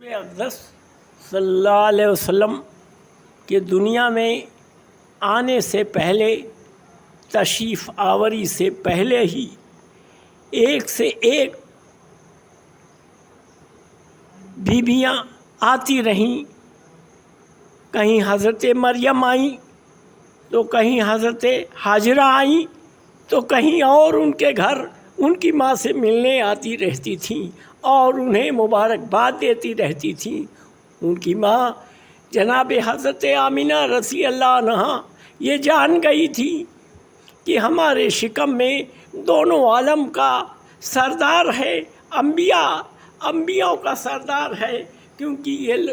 اقدس صلی اللہ علیہ وسلم کے دنیا میں آنے سے پہلے، تشریف آوری سے پہلے ہی ایک سے ایک بیویاں آتی رہیں۔ کہیں حضرت مریم آئیں تو کہیں حضرت حاجرہ آئیں تو کہیں اور ان کے گھر ان کی ماں سے ملنے آتی رہتی تھیں اور انہیں مبارکباد دیتی رہتی تھیں۔ ان کی ماں جناب حضرت آمینہ رضی اللہ عنہا یہ جان گئی تھی کہ ہمارے شکم میں دونوں عالم کا سردار ہے، انبیاء کا سردار ہے، کیونکہ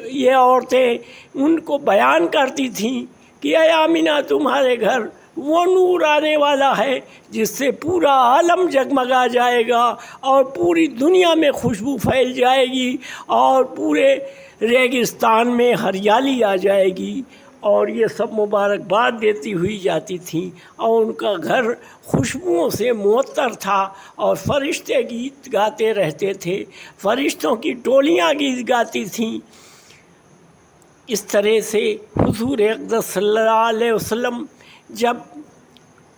یہ عورتیں ان کو بیان کرتی تھیں کہ اے آمینہ تمہارے گھر وہ نور آنے والا ہے جس سے پورا عالم جگمگا جائے گا اور پوری دنیا میں خوشبو پھیل جائے گی اور پورے ریگستان میں ہریالی آ جائے گی۔ اور یہ سب مبارکباد دیتی ہوئی جاتی تھیں اور ان کا گھر خوشبوؤں سے معطر تھا اور فرشتے گیت گاتے رہتے تھے، فرشتوں کی ٹولیاں گیت گاتی تھیں۔ اس طرح سے حضور اقدس صلی اللہ علیہ وسلم جب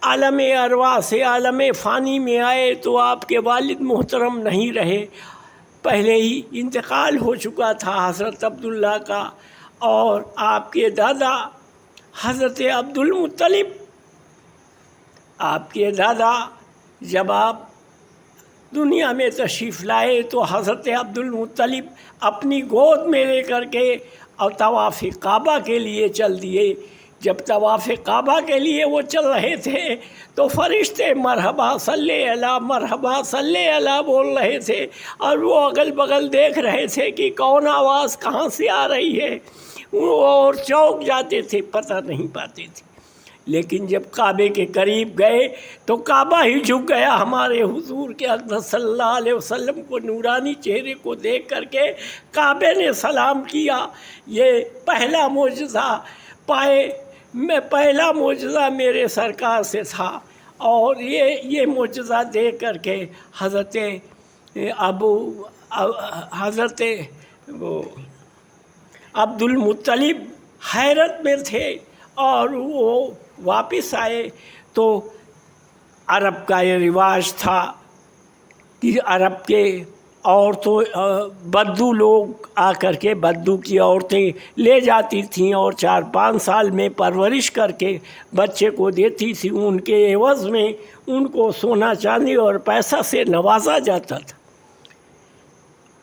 عالم ارواح سے عالم فانی میں آئے تو آپ کے والد محترم نہیں رہے، پہلے ہی انتقال ہو چکا تھا حضرت عبداللہ کا، اور آپ کے دادا حضرت عبد المطلب، آپ کے دادا جب آپ دنیا میں تشریف لائے تو حضرت عبد المطلب اپنی گود میں لے کر کے اور طواف کعبہ کے لیے چل دیے۔ جب طواف کعبہ کے لیے وہ چل رہے تھے تو فرشتے مرحبا صلی اللہ مرحبا صلی اللہ بول رہے تھے اور وہ اگل بغل دیکھ رہے تھے کہ کون آواز کہاں سے آ رہی ہے، اور چوک جاتے تھے، پتہ نہیں پاتے تھے۔ لیکن جب کعبے کے قریب گئے تو کعبہ ہی جھک گیا ہمارے حضور کے اقدس صلی اللہ علیہ وسلم کو نورانی چہرے کو دیکھ کر کے کعبے نے سلام کیا۔ یہ پہلا معجزہ میرے سرکار سے تھا، اور یہ معجزہ دیکھ کر کے حضرت عبد المطلب حیرت میں تھے، اور وہ واپس آئے تو عرب کا یہ رواج تھا کہ عرب کے عورتوں بدو لوگ آ کر کے بدو کی عورتیں لے جاتی تھیں اور 4-5 سال میں پرورش کر کے بچے کو دیتی تھی، ان کے عوض میں ان کو سونا چاندی اور پیسہ سے نوازا جاتا تھا۔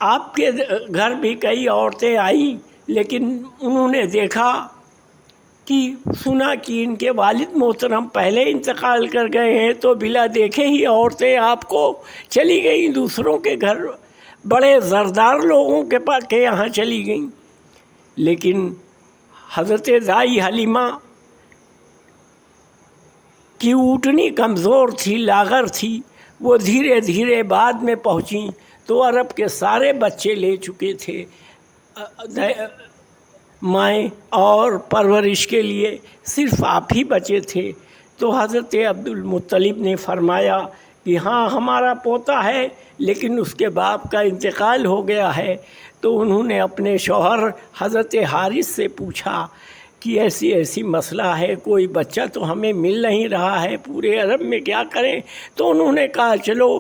آپ کے گھر بھی کئی عورتیں آئیں، لیکن انہوں نے دیکھا کہ سنا کہ ان کے والد محترم پہلے انتقال کر گئے ہیں، تو بلا دیکھے ہی عورتیں آپ کو چلی گئیں، دوسروں کے گھر بڑے زردار لوگوں کے یہاں چلی گئیں۔ لیکن حضرت دائی حلیمہ کی اونٹنی کمزور تھی، لاغر تھی، وہ دھیرے دھیرے بعد میں پہنچیں تو عرب کے سارے بچے لے چکے تھے مائیں، اور پرورش کے لیے صرف آپ ہی بچے تھے۔ تو حضرت عبد المطلب نے فرمایا کہ ہاں ہمارا پوتا ہے، لیکن اس کے باپ کا انتقال ہو گیا ہے۔ تو انہوں نے اپنے شوہر حضرت حارث سے پوچھا کہ ایسی مسئلہ ہے، کوئی بچہ تو ہمیں مل نہیں رہا ہے، پورے عرب میں کیا کریں؟ تو انہوں نے کہا چلو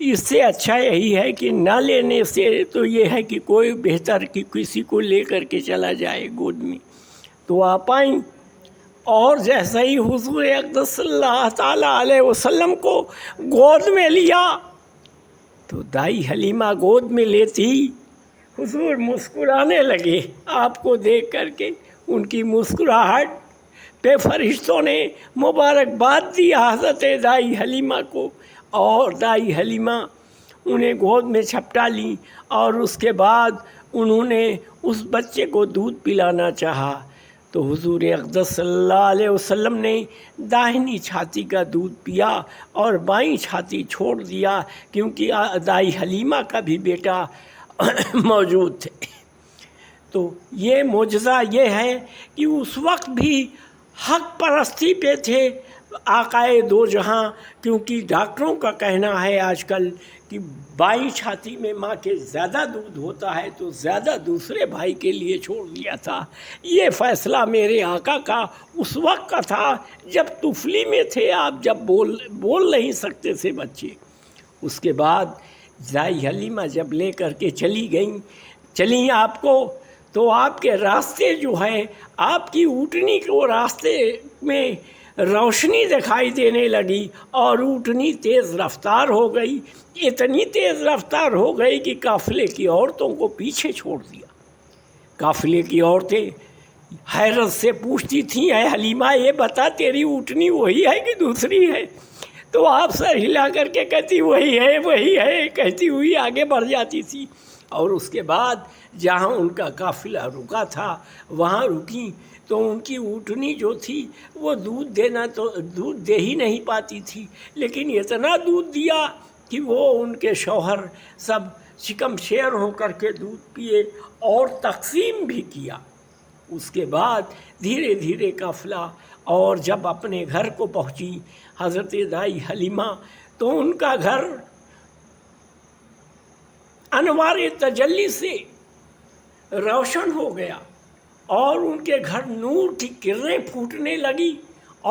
اس سے اچھا یہی ہے کہ نہ لینے سے تو یہ ہے کہ کوئی بہتر کہ کسی کو لے کر کے چلا جائے گود میں۔ تو آپ آئیں، اور جیسے ہی حضور اقدس صلی اللہ تعالیٰ علیہ وسلم کو گود میں لیا تو دائی حلیمہ گود میں لیتی حضور مسکرانے لگے۔ آپ کو دیکھ کر کے ان کی مسکراہٹ پہ فرشتوں نے مبارکباد دی حضرت دائی حلیمہ کو، اور دائی حلیمہ انہیں گود میں چھپٹا لیں، اور اس کے بعد انہوں نے اس بچے کو دودھ پلانا چاہا تو حضور اقدس صلی اللہ علیہ وسلم نے داہنی چھاتی کا دودھ پیا اور بائیں چھاتی چھوڑ دیا، کیونکہ دائی حلیمہ کا بھی بیٹا موجود تھے۔ تو یہ معجزہ یہ ہے کہ اس وقت بھی حق پرستی پہ تھے آقائے دو جہاں، کیونکہ ڈاکٹروں کا کہنا ہے آج کل کہ بائیں چھاتی میں ماں کے زیادہ دودھ ہوتا ہے تو زیادہ دوسرے بھائی کے لیے چھوڑ دیا تھا۔ یہ فیصلہ میرے آقا کا اس وقت کا تھا جب طفلی میں تھے آپ، جب بول نہیں سکتے تھے بچے۔ اس کے بعد دائی حلیمہ جب لے کر کے چلیں آپ کو، تو آپ کے راستے جو ہے، آپ کی اونٹنی کو راستے میں روشنی دکھائی دینے لگی اور اونٹنی تیز رفتار ہو گئی، اتنی تیز رفتار ہو گئی کہ قافلے کی عورتوں کو پیچھے چھوڑ دیا۔ قافلے کی عورتیں حیرت سے پوچھتی تھیں، اے حلیمہ یہ بتا تیری اونٹنی وہی ہے کہ دوسری ہے؟ تو آپ سر ہلا کر کے کہتی وہی ہے کہتی ہوئی آگے بڑھ جاتی تھی۔ اور اس کے بعد جہاں ان کا قافلہ رکا تھا وہاں رکیں تو ان کی اونٹنی جو تھی وہ دودھ دے ہی نہیں پاتی تھی، لیکن اتنا دودھ دیا کہ وہ ان کے شوہر سب شکم شیر ہو کر کے دودھ پیے اور تقسیم بھی کیا۔ اس کے بعد دھیرے دھیرے قافلہ اور جب اپنے گھر کو پہنچی حضرت دائی حلیمہ، تو ان کا گھر انوار تجلی سے روشن ہو گیا اور ان کے گھر نور کی کرنیں پھوٹنے لگی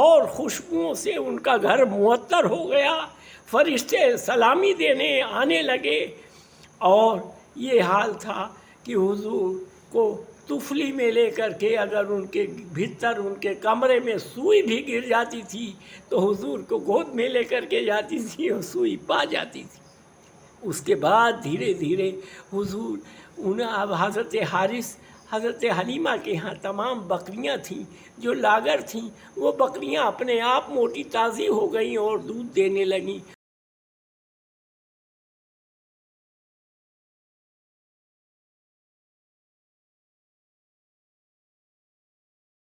اور خوشبوؤں سے ان کا گھر معطر ہو گیا۔ فرشتے سلامی دینے آنے لگے اور یہ حال تھا کہ حضور کو طفلی میں لے کر کے اگر ان کے بھیتر ان کے کمرے میں سوئی بھی گر جاتی تھی تو حضور کو گود میں لے کر کے جاتی تھی اور سوئی پا جاتی تھی۔ اس کے بعد دھیرے دھیرے حضور اب حضرت حارث حضرت حلیمہ کے ہاں تمام بکریاں تھیں جو لاگر تھیں، وہ بکریاں اپنے آپ موٹی تازی ہو گئیں اور دودھ دینے لگیں۔